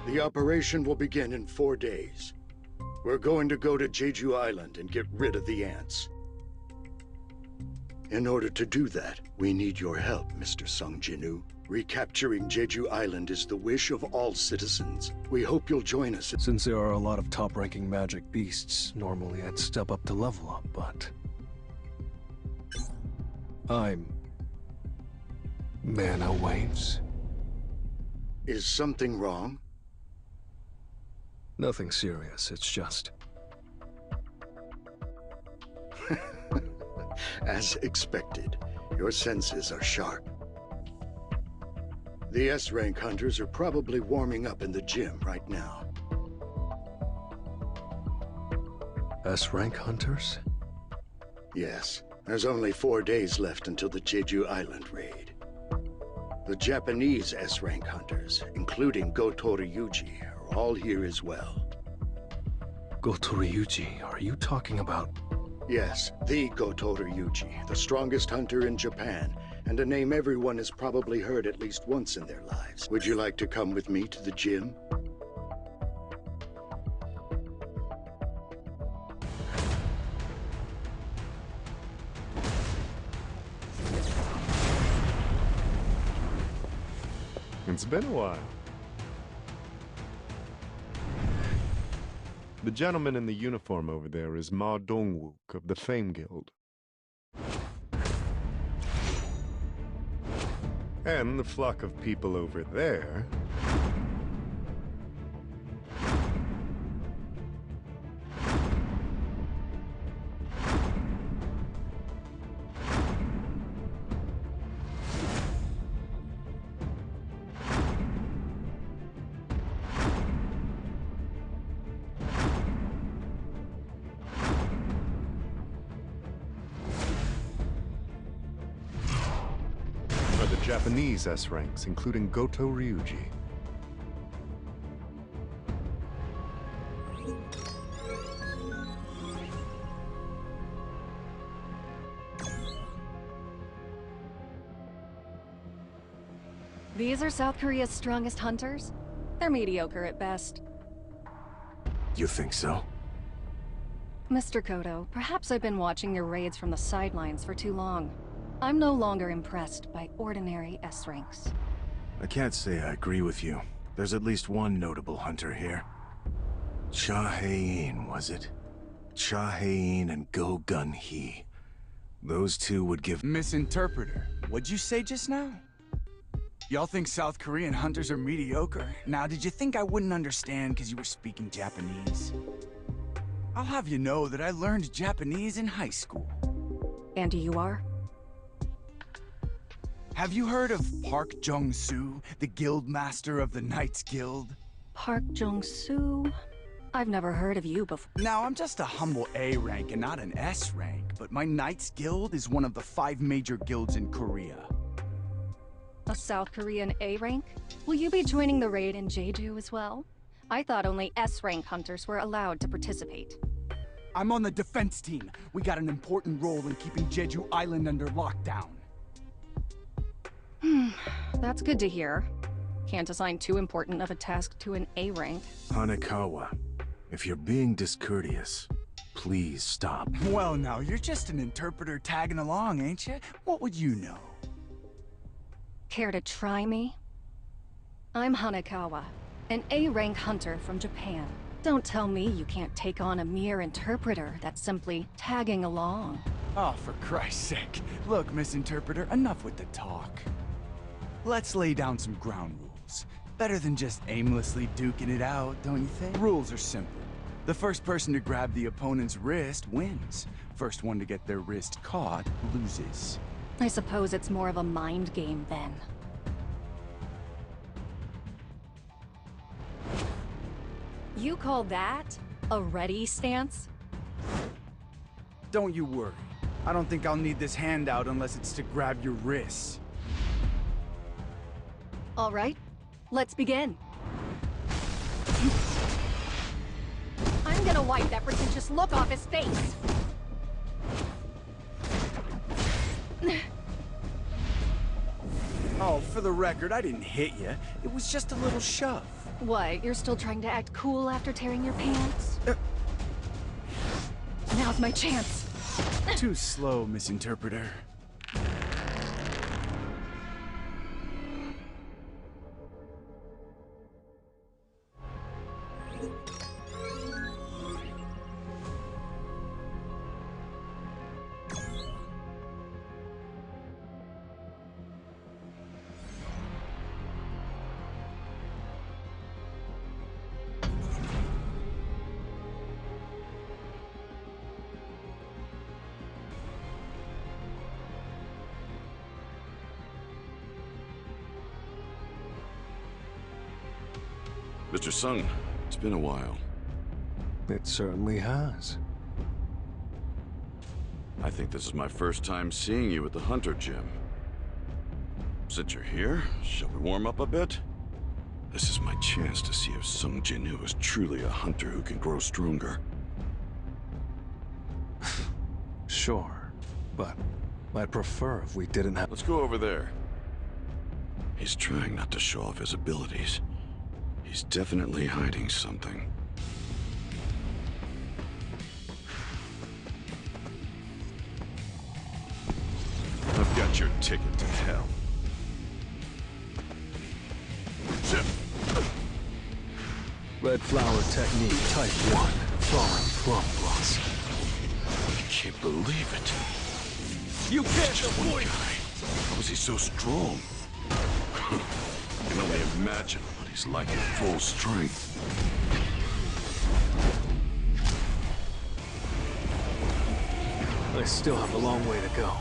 The operation will begin in 4 days. We're going to go to Jeju Island and get rid of the ants. In order to do that, we need your help, Mr. Sung Jin-woo. Recapturing Jeju Island is the wish of all citizens. We hope you'll join us. Since there are a lot of top-ranking magic beasts, normally I'd step up to level up, but... I'm... mana waves. Is something wrong? Nothing serious, it's just... As expected, your senses are sharp. The S-rank hunters are probably warming up in the gym right now. S-rank hunters? Yes, there's only 4 days left until the Jeju Island raid. The Japanese S-rank hunters, including Goto Ryuji, are all here as well. Goto Ryuji, are you talking about... Yes, the Goto Ryuji, the strongest hunter in Japan, and a name everyone has probably heard at least once in their lives. Would you like to come with me to the gym? It's been a while. The gentleman in the uniform over there is Ma Dongwook of the Fame Guild. And the flock of people over there... Japanese S-ranks, including Goto Ryuji. These are South Korea's strongest hunters? They're mediocre at best. You think so? Mr. Kodo, perhaps I've been watching your raids from the sidelines for too long. I'm no longer impressed by ordinary S-ranks. I can't say I agree with you. There's at least one notable hunter here. Cha Hae-in, was it? Cha Hae-in and Go Gun-hee. Those two would give— Misinterpreter, what'd you say just now? Y'all think South Korean hunters are mediocre? Now, did you think I wouldn't understand because you were speaking Japanese? I'll have you know that I learned Japanese in high school. And you are? Have you heard of Park Jong-soo, the guild master of the Knights Guild? Park Jong-soo? I've never heard of you before. Now, I'm just a humble A rank and not an S rank, but my Knights Guild is one of the 5 major guilds in Korea. A South Korean A rank? Will you be joining the raid in Jeju as well? I thought only S rank hunters were allowed to participate. I'm on the defense team. We got an important role in keeping Jeju Island under lockdown. That's good to hear. Can't assign too important of a task to an A rank. Hanekawa, if you're being discourteous, please stop. Well now, you're just an interpreter tagging along, ain't you? What would you know? Care to try me? I'm Hanekawa, an A-rank hunter from Japan. Don't tell me you can't take on a mere interpreter that's simply tagging along. Oh, for Christ's sake. Look, Misinterpreter, enough with the talk. Let's lay down some ground rules. Better than just aimlessly duking it out, don't you think? Rules are simple. The first person to grab the opponent's wrist wins. First one to get their wrist caught loses. I suppose it's more of a mind game then. You call that a ready stance? Don't you worry. I don't think I'll need this handout unless it's to grab your wrists. All right, let's begin. I'm gonna wipe that pretentious look off his face. Oh, for the record, I didn't hit you. It was just a little shove. What, you're still trying to act cool after tearing your pants? Now's my chance. Too slow, misinterpreter. Mr. Sung, it's been a while. It certainly has. I think this is my first time seeing you at the Hunter Gym. Since you're here, shall we warm up a bit? This is my chance to see if Sung Jinwoo is truly a hunter who can grow stronger. Sure, but I'd prefer if we didn't have— Let's go over there. He's trying not to show off his abilities. He's definitely hiding something. I've got your ticket to hell. Chip! Red flower technique, type 1, falling plum blossom. I can't believe it. You can't Just one guy. How is he so strong? I can only imagine what he's like at full strength. I still have a long way to go.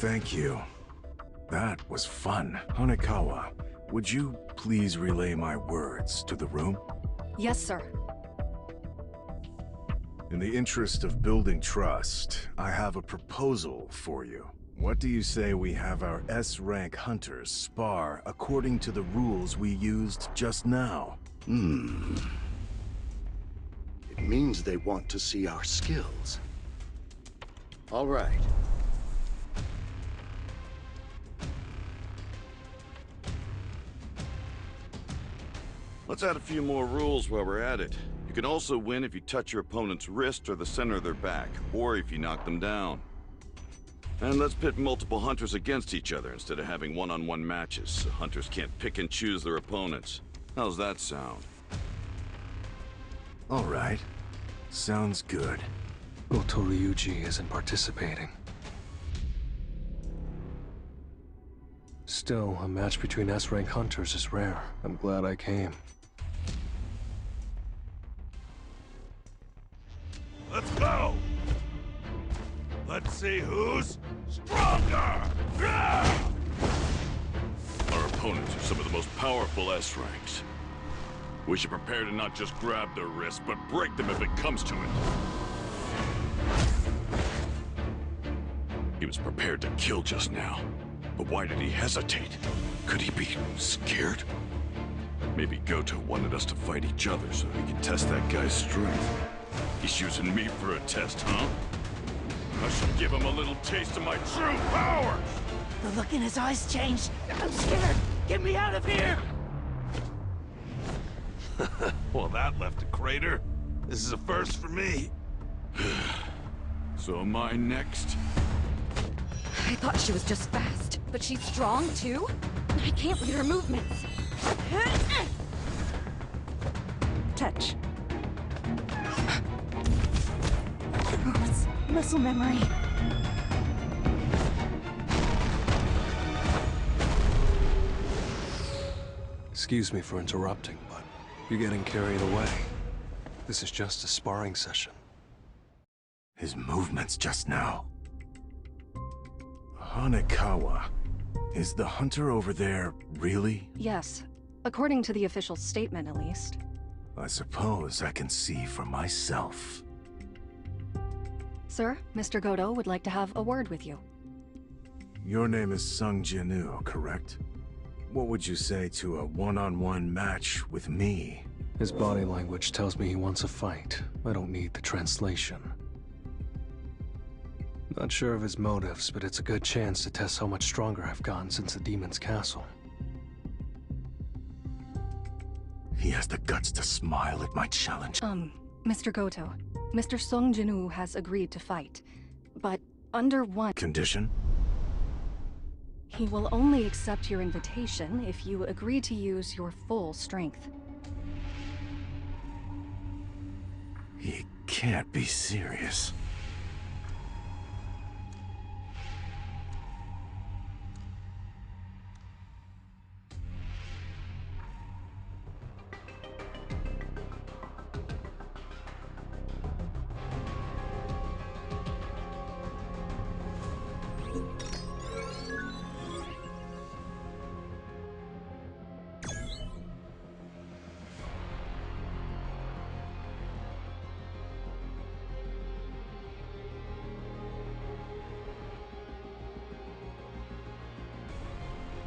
Thank you. That was fun. Hanekawa, would you please relay my words to the room? Yes, sir. In the interest of building trust, I have a proposal for you. What do you say we have our S-rank hunters spar according to the rules we used just now? It means they want to see our skills. All right. Let's add a few more rules while we're at it. You can also win if you touch your opponent's wrist or the center of their back, or if you knock them down. And let's pit multiple hunters against each other instead of having one-on-one matches, so hunters can't pick and choose their opponents. How's that sound? All right. Sounds good. Goto-ryuji isn't participating. Still, a match between S-rank hunters is rare. I'm glad I came. Let's go! Let's see who's stronger! Our opponents are some of the most powerful S-ranks. We should prepare to not just grab their wrists, but break them if it comes to it. He was prepared to kill just now. But why did he hesitate? Could he be scared? Maybe Goto wanted us to fight each other so he could test that guy's strength. He's using me for a test, huh? I should give him a little taste of my true power! The look in his eyes changed. I'm scared. Get me out of here! Well, that left a crater. This is a first for me. So am I next? I thought she was just fast, but she's strong too? I can't read her movements. Touch. Oh, it's muscle memory. Excuse me for interrupting, but you're getting carried away. This is just a sparring session. His movements just now. Hanekawa. Is the hunter over there really? Yes. According to the official statement, at least. I suppose I can see for myself. Sir, Mr. Goto would like to have a word with you. Your name is Sung Jinu, correct? What would you say to a one-on-one match with me? His body language tells me he wants a fight. I don't need the translation. Not sure of his motives, but it's a good chance to test how much stronger I've gotten since the Demon's Castle. He has the guts to smile at my challenge. Mr. Goto, Mr. Sung Jinu has agreed to fight, but under one condition? He will only accept your invitation if you agree to use your full strength. He can't be serious.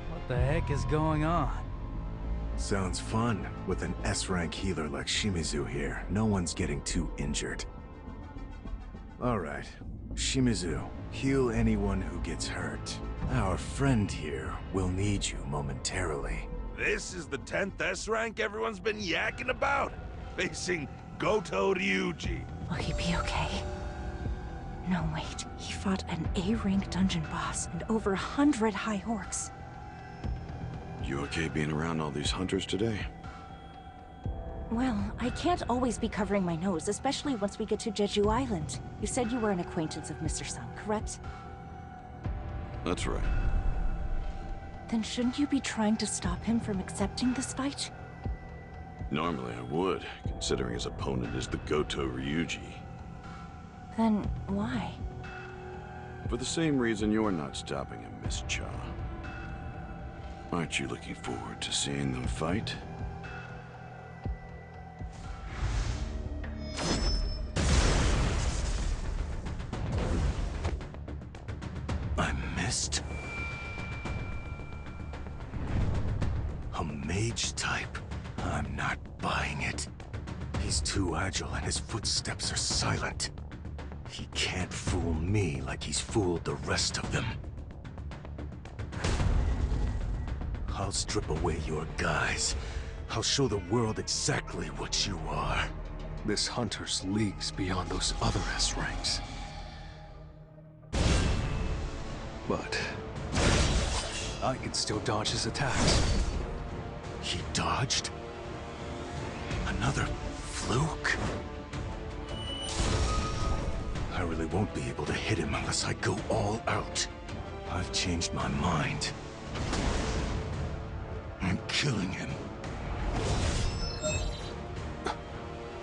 What the heck is going on? Sounds fun. With an S-rank healer like Shimizu here, no one's getting too injured. Alright, Shimizu, heal anyone who gets hurt. Our friend here will need you momentarily. This is the 10th S rank everyone's been yakking about, facing Goto Ryuji. Will he be okay? No, wait. He fought an A-rank dungeon boss and over 100 high orcs. You okay being around all these hunters today? Well, I can't always be covering my nose, especially once we get to Jeju Island. You said you were an acquaintance of Mr. Sung, correct? That's right. Then shouldn't you be trying to stop him from accepting this fight? Normally I would, considering his opponent is the Goto Ryuji. Then why? For the same reason you're not stopping him, Miss Cha. Aren't you looking forward to seeing them fight? I missed? A mage type? I'm not buying it. He's too agile and his footsteps are silent. He can't fool me like he's fooled the rest of them. I'll strip away your guise. I'll show the world exactly what you are. This hunter's leagues beyond those other S ranks. But I can still dodge his attacks. He dodged? Another fluke? I really won't be able to hit him unless I go all out. I've changed my mind. I'm killing him.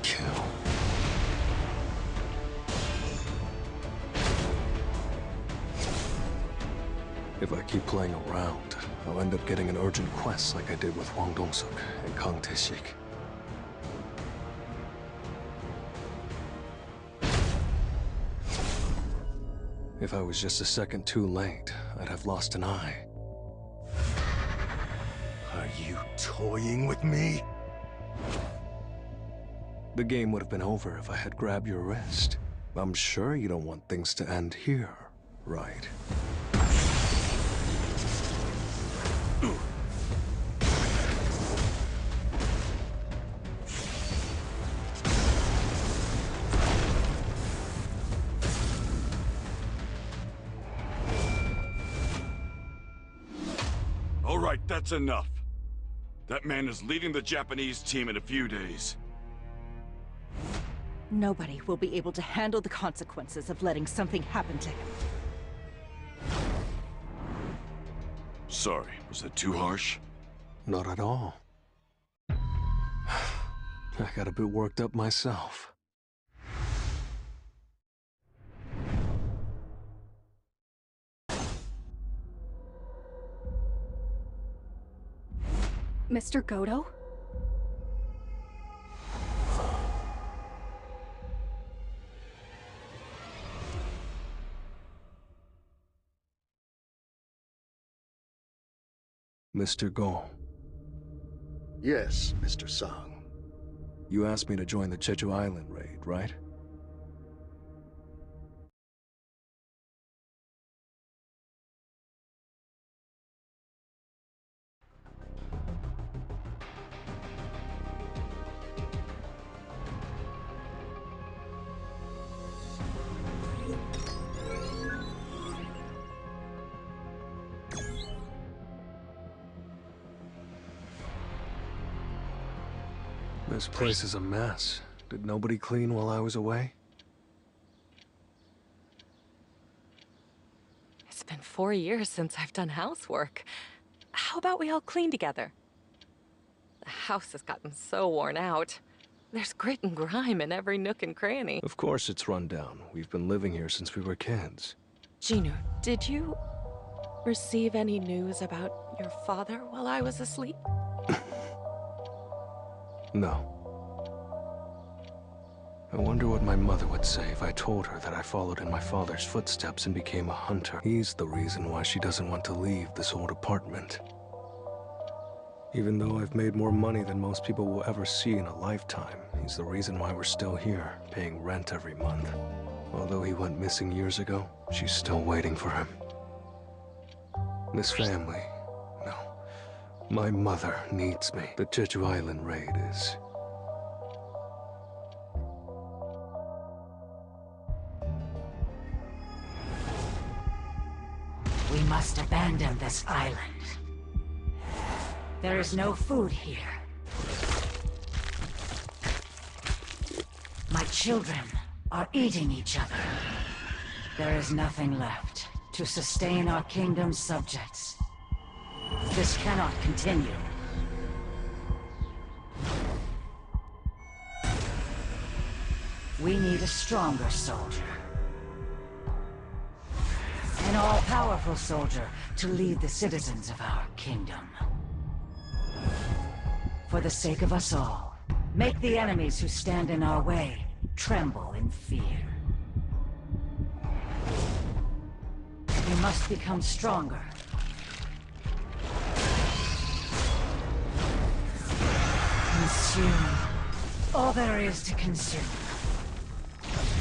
Kill. If I keep playing around, I'll end up getting an urgent quest like I did with Hwang Dong-suk and Kang Tae-sik. If I was just a second too late, I'd have lost an eye. Are you toying with me? The game would have been over if I had grabbed your wrist. I'm sure you don't want things to end here, right? All right, that's enough. That man is leading the Japanese team in a few days. Nobody will be able to handle the consequences of letting something happen to him. Sorry, was that too harsh? Not at all. I got a bit worked up myself. Mr. Goto? Mr. Go. Yes, Mr. Song. You asked me to join the Jeju Island raid, right? This place is a mess. Did nobody clean while I was away? It's been 4 years since I've done housework. How about we all clean together? The house has gotten so worn out. There's grit and grime in every nook and cranny. Of course it's run down. We've been living here since we were kids. Ginu, did you receive any news about your father while I was asleep? No. I wonder what my mother would say if I told her that I followed in my father's footsteps and became a hunter. He's the reason why she doesn't want to leave this old apartment. Even though I've made more money than most people will ever see in a lifetime, he's the reason why we're still here, paying rent every month. Although he went missing years ago, she's still waiting for him. This family, no. My mother needs me. The Jeju Island raid is... We must abandon this island. There is no food here. My children are eating each other. There is nothing left to sustain our kingdom's subjects. This cannot continue. We need a stronger soldier. An all-powerful soldier to lead the citizens of our kingdom. For the sake of us all, make the enemies who stand in our way tremble in fear. We must become stronger. Consume all there is to consume.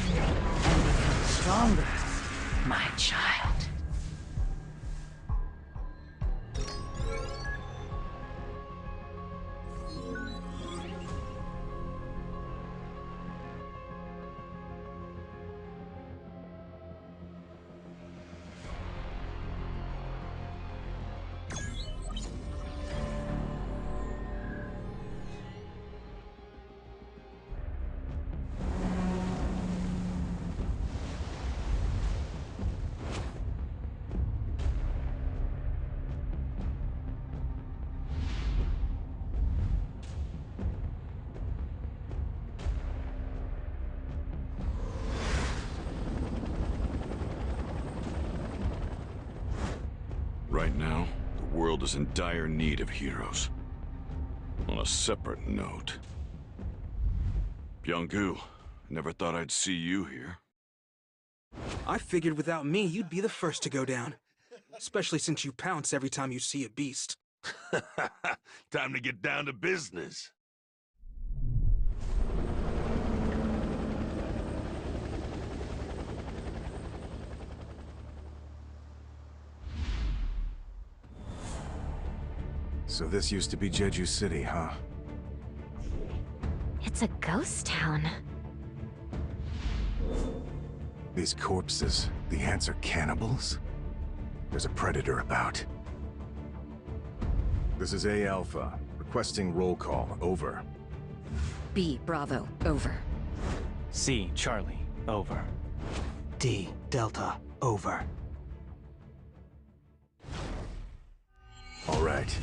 And become stronger, my child. Right now, the world is in dire need of heroes. On a separate note, Byung-gu, never thought I'd see you here. I figured without me, you'd be the first to go down. Especially since you pounce every time you see a beast. Time to get down to business. So this used to be Jeju City, huh? It's a ghost town. These corpses, the ants are cannibals? There's a predator about. This is A Alpha, requesting roll call, over. B Bravo, over. C Charlie, over. D Delta, over. All right.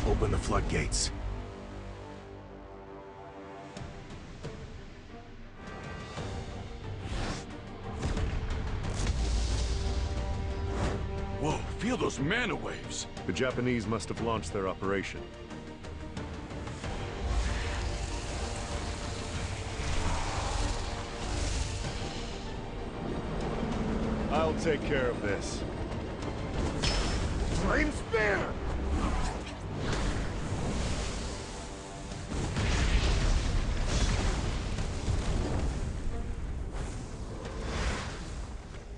Open the floodgates. feel those mana waves. The Japanese must have launched their operation. I'll take care of this. Flame spear!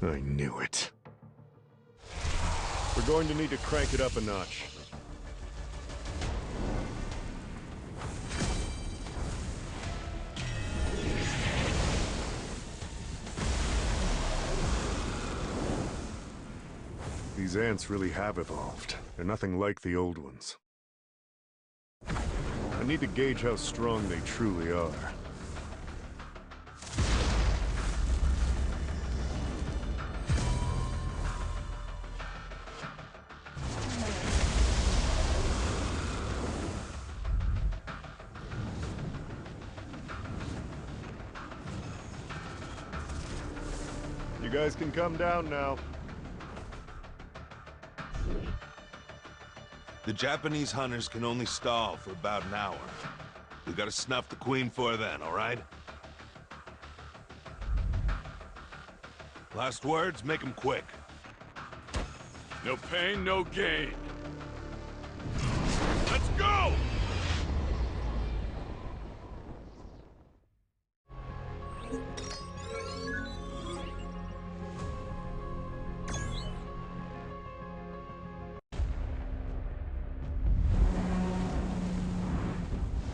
I knew it. We're going to need to crank it up a notch. These ants really have evolved. They're nothing like the old ones. I need to gauge how strong they truly are. You guys can come down now. The Japanese hunters can only stall for about an hour. We gotta snuff the queen for then, all right? Last words, make them quick. No pain, no gain. Let's go!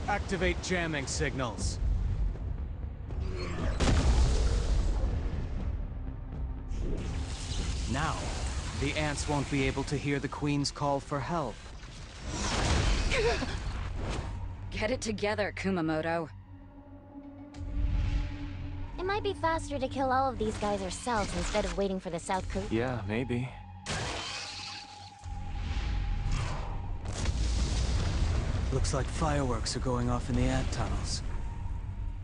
Activate jamming signals. Now, the ants won't be able to hear the Queen's call for help. Get it together, Kumamoto. It might be faster to kill all of these guys ourselves instead of waiting for the South Korea. Yeah, maybe. Looks like fireworks are going off in the ant tunnels.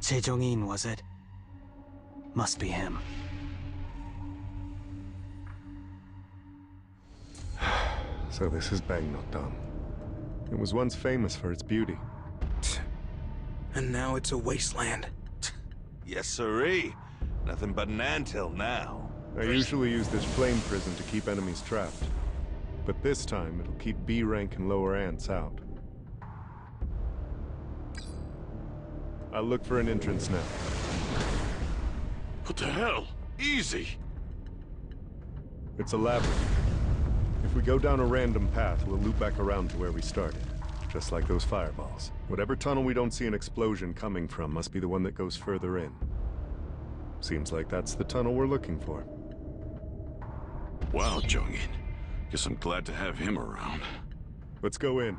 Che Jong-in, was it? Must be him. So this is Bangnotdam. It was once famous for its beauty. And now it's a wasteland. Yes, sirree. Nothing but an anthill now. I usually use this flame prison to keep enemies trapped. But this time, it'll keep B rank and lower ants out. I'll look for an entrance now. What the hell? Easy! It's a labyrinth. If we go down a random path, we'll loop back around to where we started. Just like those fireballs. Whatever tunnel we don't see an explosion coming from must be the one that goes further in. Seems like that's the tunnel we're looking for. Wow, Jong-in. Guess I'm glad to have him around. Let's go in.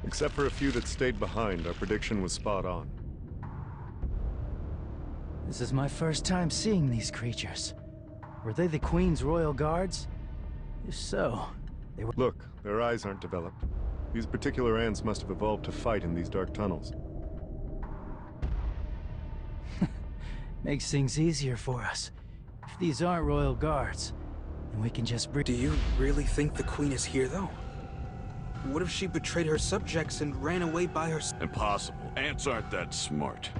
Except for a few that stayed behind, our prediction was spot on. This is my first time seeing these creatures. Were they the Queen's royal guards? If so, they were— Look, their eyes aren't developed. These particular ants must have evolved to fight in these dark tunnels. Makes things easier for us. If these aren't royal guards, then we can just bring— Do you really think the Queen is here, though? What if she betrayed her subjects and ran away by herself? Impossible. Ants aren't that smart.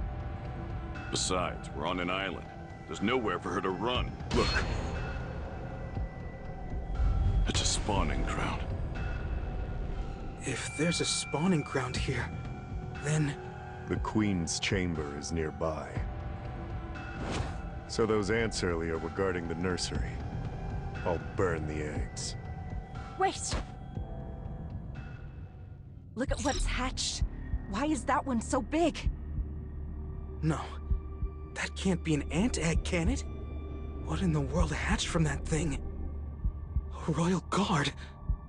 Besides, we're on an island. There's nowhere for her to run. Look. It's a spawning ground. If there's a spawning ground here, then— The Queen's chamber is nearby. So those ants earlier were guarding the nursery. I'll burn the eggs. Wait! Look at what's hatched. Why is that one so big? No. That can't be an ant egg, can it? What in the world hatched from that thing? A royal guard?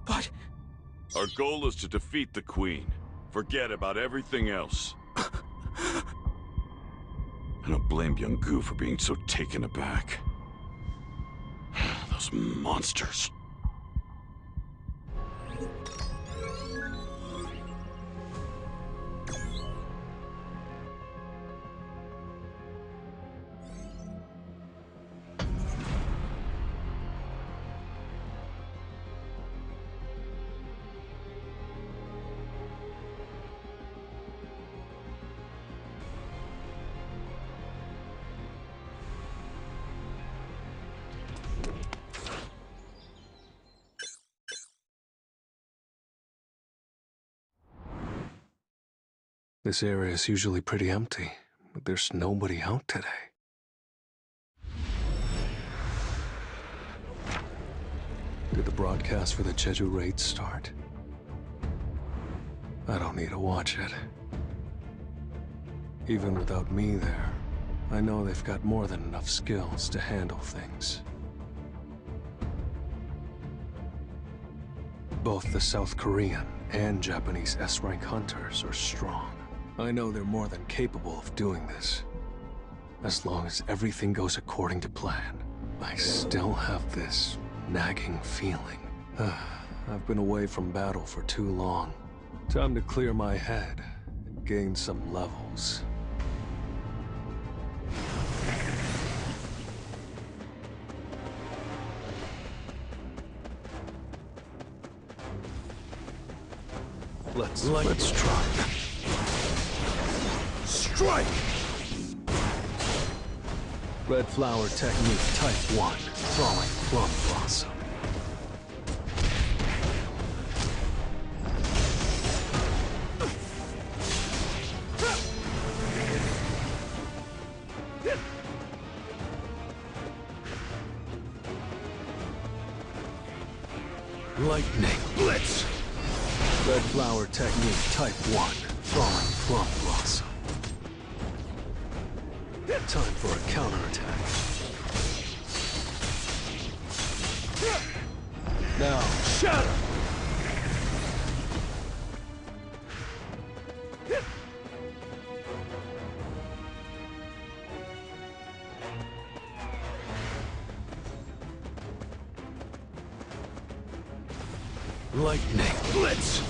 But— Our goal is to defeat the Queen. Forget about everything else. I don't blame young Gu for being so taken aback. Those monsters. This area is usually pretty empty, but there's nobody out today. Did the broadcast for the Jeju raid start? I don't need to watch it. Even without me there, I know they've got more than enough skills to handle things. Both the South Korean and Japanese S-rank hunters are strong. I know they're more than capable of doing this. As long as everything goes according to plan. I still have this nagging feeling. I've been away from battle for too long. Time to clear my head and gain some levels. Let's try. Strike! Red flower technique type 1, falling plum blossom. Lightning blitz. Red flower technique type 1, falling plum blossom. Time for a counterattack. Now, shatter! Lightning blitz!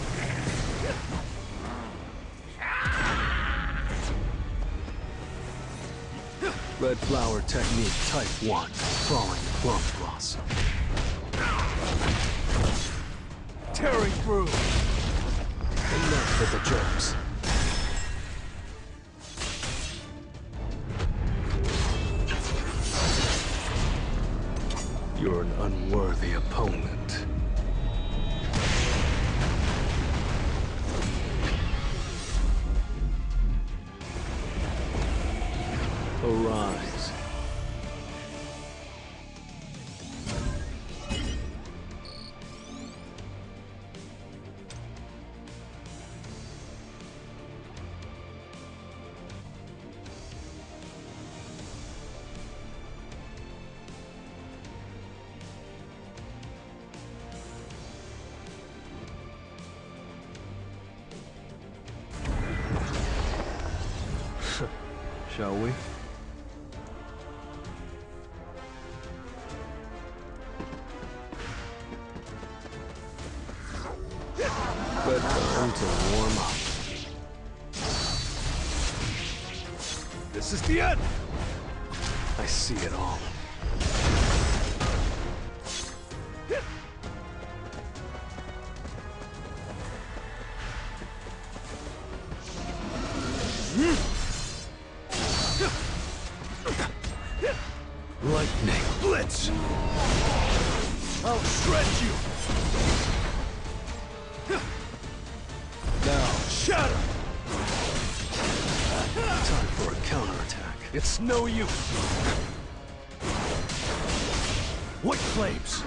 Red flower technique type 1, falling plum blossom. Tearing through! Enough with the jokes. You're an unworthy opponent. Arise. Shall we? But time to warm up. This is the end! I see it all. Lightning blitz! I'll shred you! Now, shatter! Time for a counterattack. It's no use. White flames.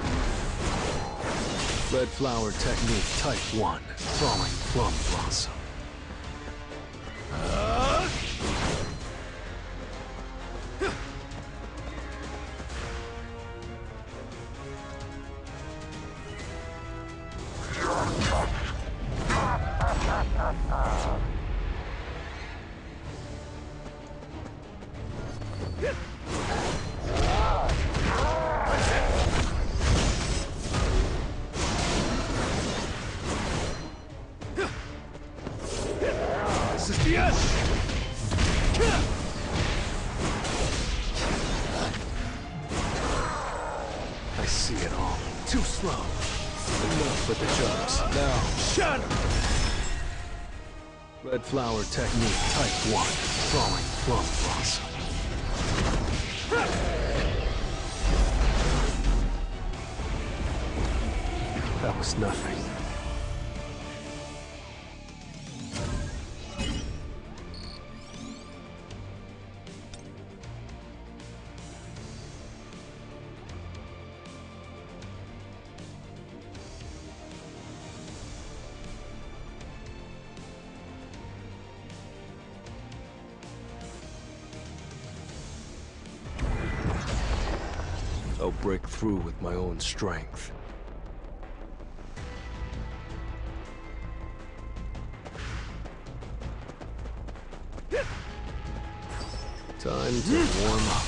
Red flower technique type 1, falling plum blossom. This is the end! I see it all. Too slow. Enough with the jokes. Now, shatter! Red flower technique type 1, falling plum blossom. That was nothing. I'll break through with my own strength. Time to warm up.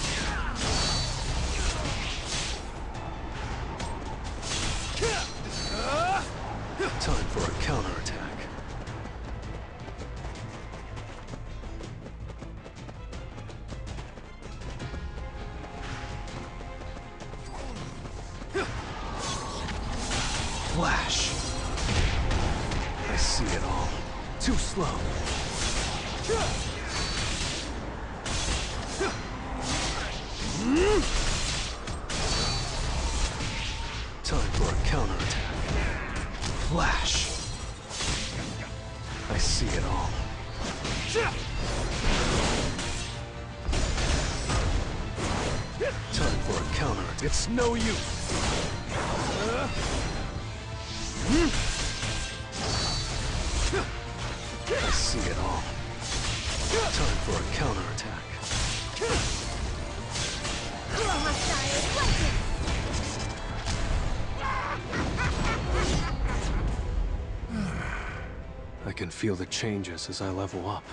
Time for a counterattack. Flash. I see it all. Too slow. Time for a counterattack. Flash. I see it all. Time for a counterattack. It's no use. I see it all. Time for a counterattack. I can feel the changes as I level up.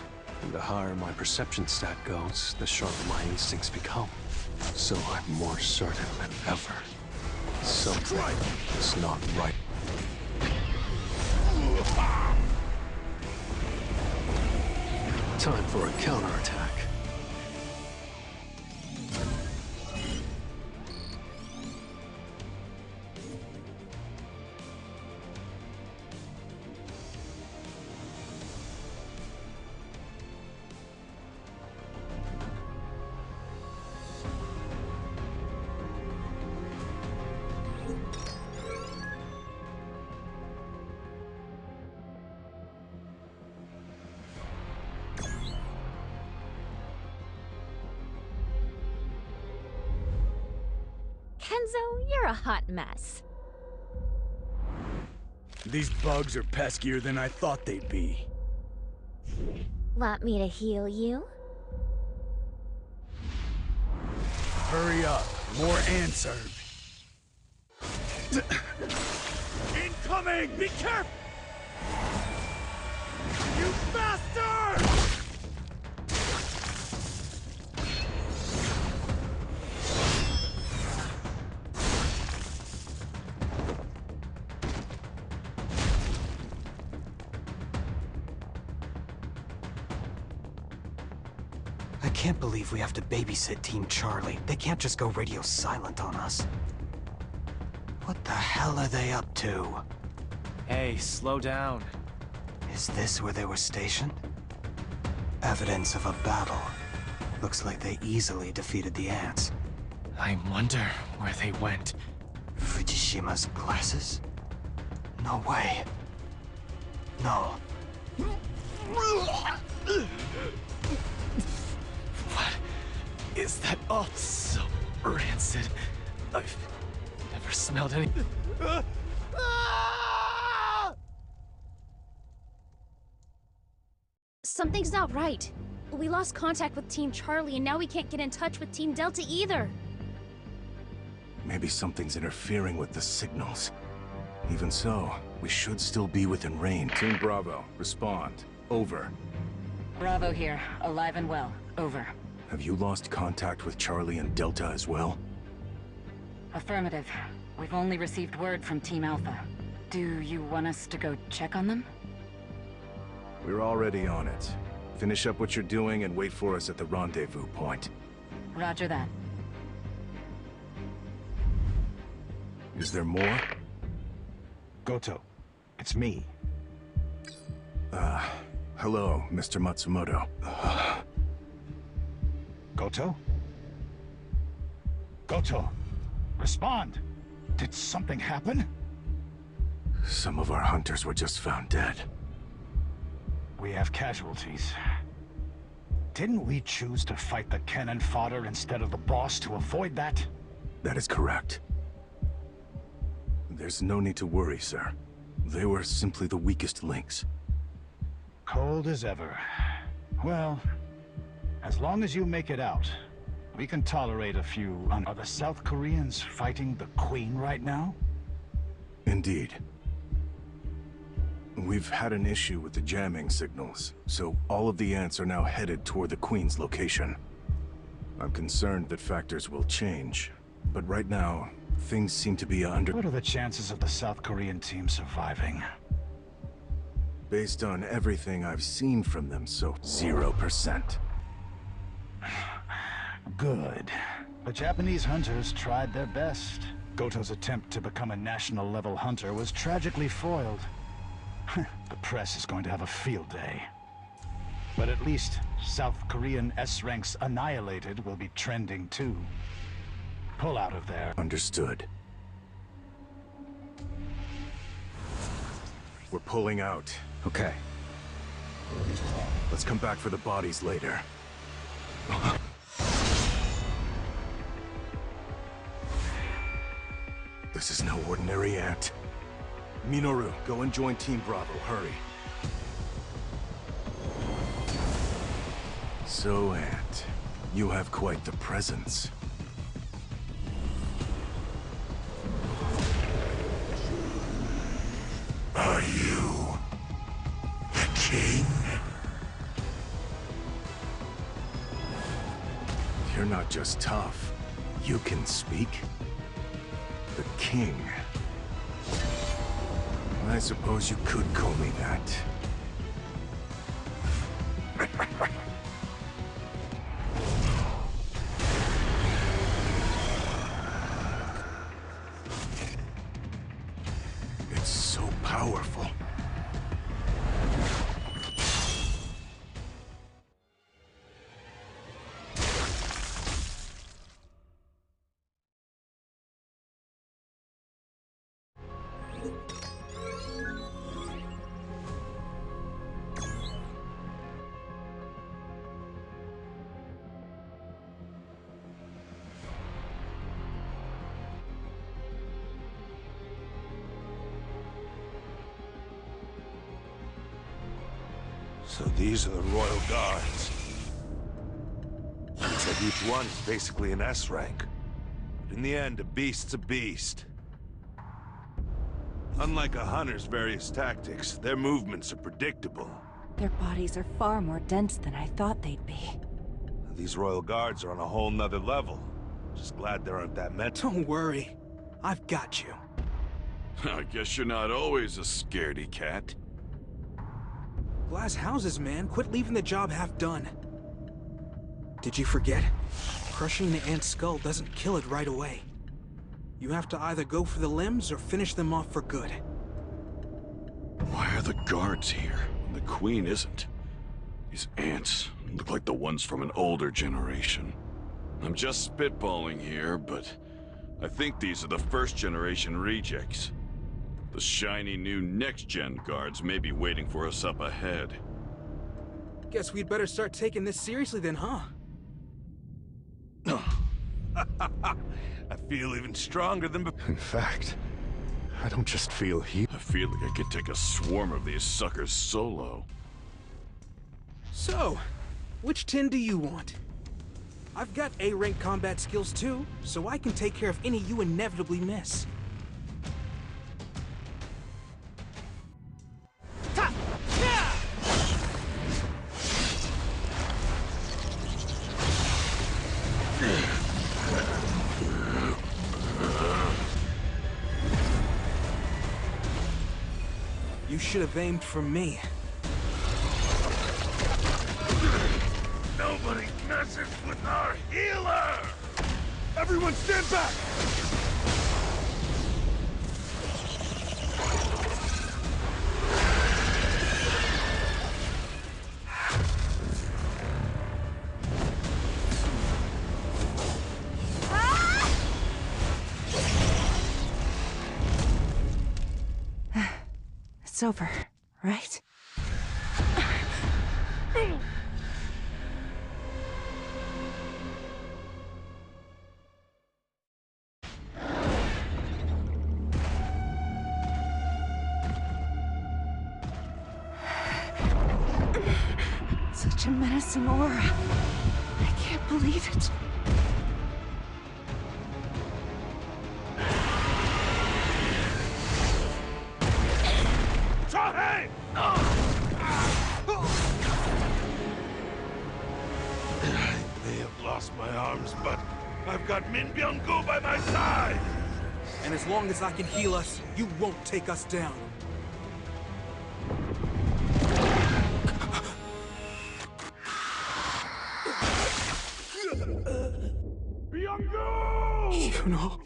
And the higher my perception stat goes, the sharper my instincts become. So I'm more certain than ever. Something is not right. Time for a counterattack. Kenzo, you're a hot mess. These bugs are peskier than I thought they'd be. Want me to heal you? Hurry up. More answer. Incoming! Be careful! You bastard! I can't believe we have to babysit Team Charlie. They can't just go radio silent on us. What the hell are they up to? Hey, slow down. Is this where they were stationed? Evidence of a battle. Looks like they easily defeated the ants. I wonder where they went. Fujishima's glasses? No way. No. What is that? Oh, so rancid. I've never smelled any... Something's not right. We lost contact with Team Charlie, and now we can't get in touch with Team Delta either. Maybe something's interfering with the signals. Even so, we should still be within range. Team Bravo, respond. Over. Bravo here, alive and well. Over. Have you lost contact with Charlie and Delta as well? Affirmative. We've only received word from Team Alpha. Do you want us to go check on them? We're already on it. Finish up what you're doing and wait for us at the rendezvous point. Roger that. Is there more? Goto, it's me. Hello, Mr. Matsumoto. Goto? Goto, respond! Did something happen? Some of our hunters were just found dead. We have casualties. Didn't we choose to fight the cannon fodder instead of the boss to avoid that? That is correct. There's no need to worry, sir. They were simply the weakest links. Cold as ever. Well, as long as you make it out, We can tolerate a few. Are the South Koreans fighting the Queen right now? Indeed. We've had an issue with the jamming signals, so all of the ants are now headed toward the Queen's location. I'm concerned that factors will change, but right now, things seem to be under... What are the chances of the South Korean team surviving? Based on everything I've seen from them, so 0%. Good. The Japanese hunters tried their best. Goto's attempt to become a national-level hunter was tragically foiled. The press is going to have a field day. But at least South Korean S-ranks annihilated will be trending too. Pull out of there. Understood. We're pulling out. Okay. Let's come back for the bodies later. This is no ordinary ant. Minoru, go and join Team Bravo, hurry. So, Ant, you have quite the presence. Are you the king? You're not just tough. You can speak? The king. I suppose you could call me that. It's so powerful. So these are the Royal Guards. Looks like each one is basically an S rank. But in the end, a beast's a beast. Unlike a hunter's various tactics, their movements are predictable. Their bodies are far more dense than I thought they'd be. These Royal Guards are on a whole nother level. Just glad there aren't that many. Don't worry. I've got you. I guess you're not always a scaredy cat. Glass houses, man. Quit leaving the job half done. Did you forget? Crushing the ant's skull doesn't kill it right away. You have to either go for the limbs or finish them off for good. Why are the guards here when the Queen isn't? These ants look like the ones from an older generation. I'm just spitballing here, but I think these are the first-generation rejects. The shiny new next-gen guards may be waiting for us up ahead. Guess we'd better start taking this seriously then, huh? I feel even stronger than before. In fact, I don't just feel heat. I feel like I could take a swarm of these suckers solo. So, which 10 do you want? I've got A-rank combat skills too, so I can take care of any you inevitably miss. You should have aimed for me. Nobody messes with our healer! Everyone stand back! It's over, right? Such a menacing aura. I can't believe it. lost my arms, but I've got Min Byung-gu by my side! And as long as I can heal us, you won't take us down. Byung-gu! You know...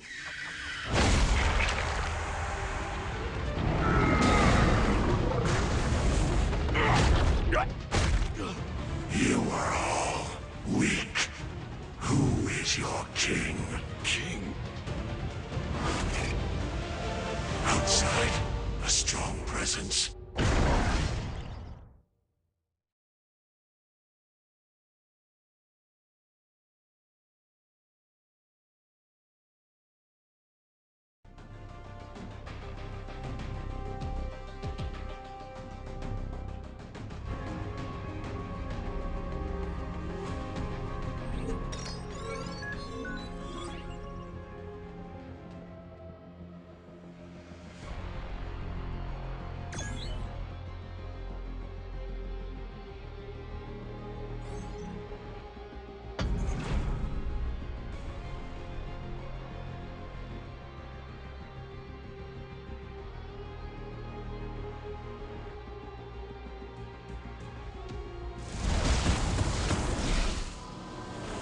You are all weak. Who is your king? King? Outside, a strong presence.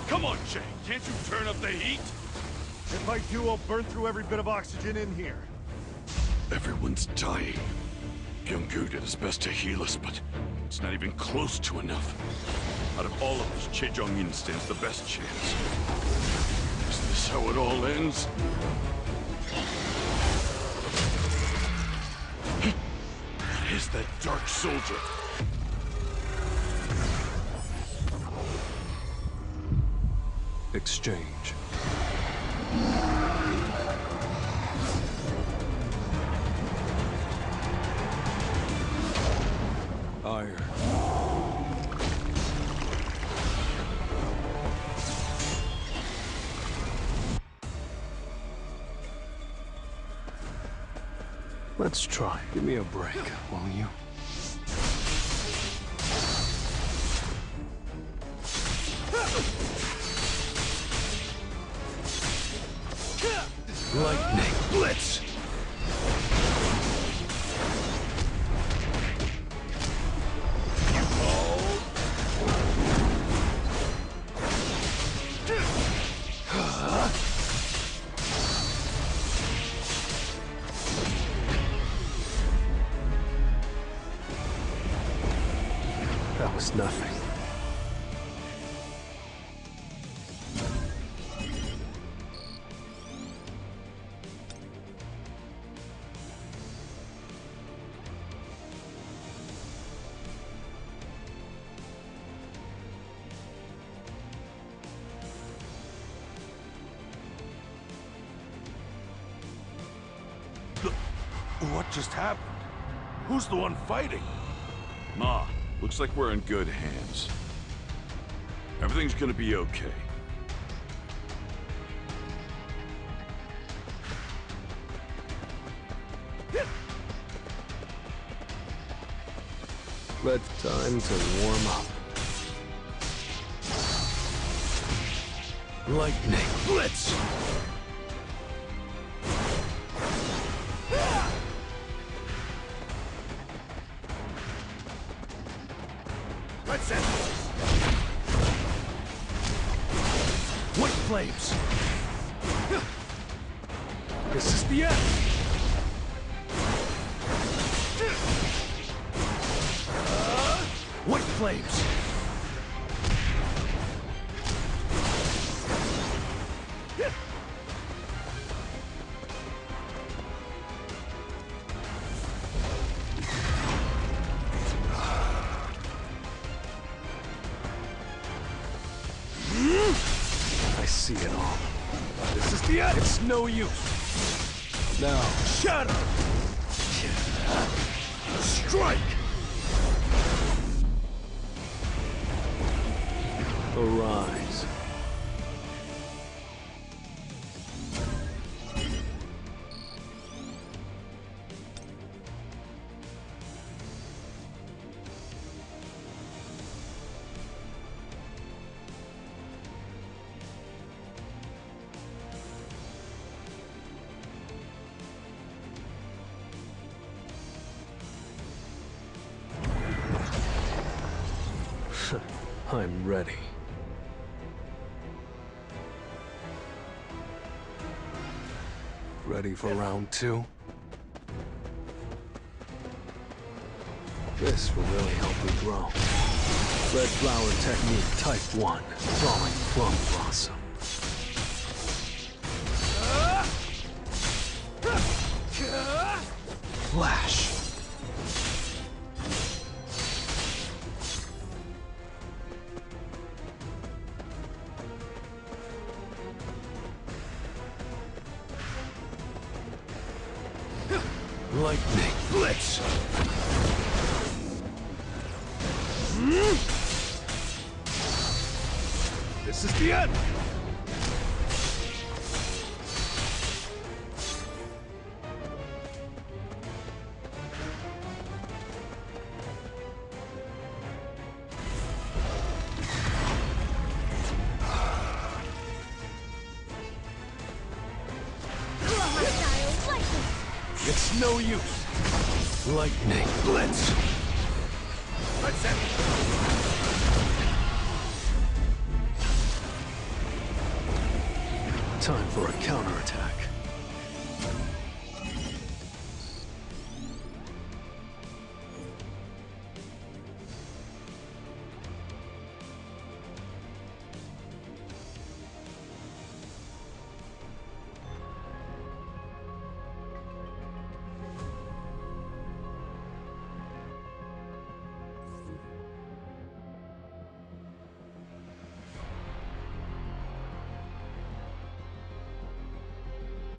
Come on, Jay, can't you turn up the heat? If I do, I'll burn through every bit of oxygen in here. Everyone's dying. Byung-gu did his best to heal us, but it's not even close to enough. Out of all of us, Che Jong-in stands the best chance. Is this how it all ends? What is that dark soldier? Exchange. Iron. Let's try. Give me a break, won't you? Lightning Blitz! That was nothing. What just happened? Who's the one fighting? Ma, looks like we're in good hands. Everything's gonna be okay. But time to warm up. Lightning Blitz! Let's end this! White flames! This is the end! White flames! I see it all. This is the end! It's no use! Now, shatter! Strike! Arise. I'm ready. Ready for round 2? This will really help me grow. Red flower technique type 1. Drawing plum blossom. Flash. Lightning blitz. This is the end! It's no use. Lightning blitz. Let's end it. Time for a counterattack.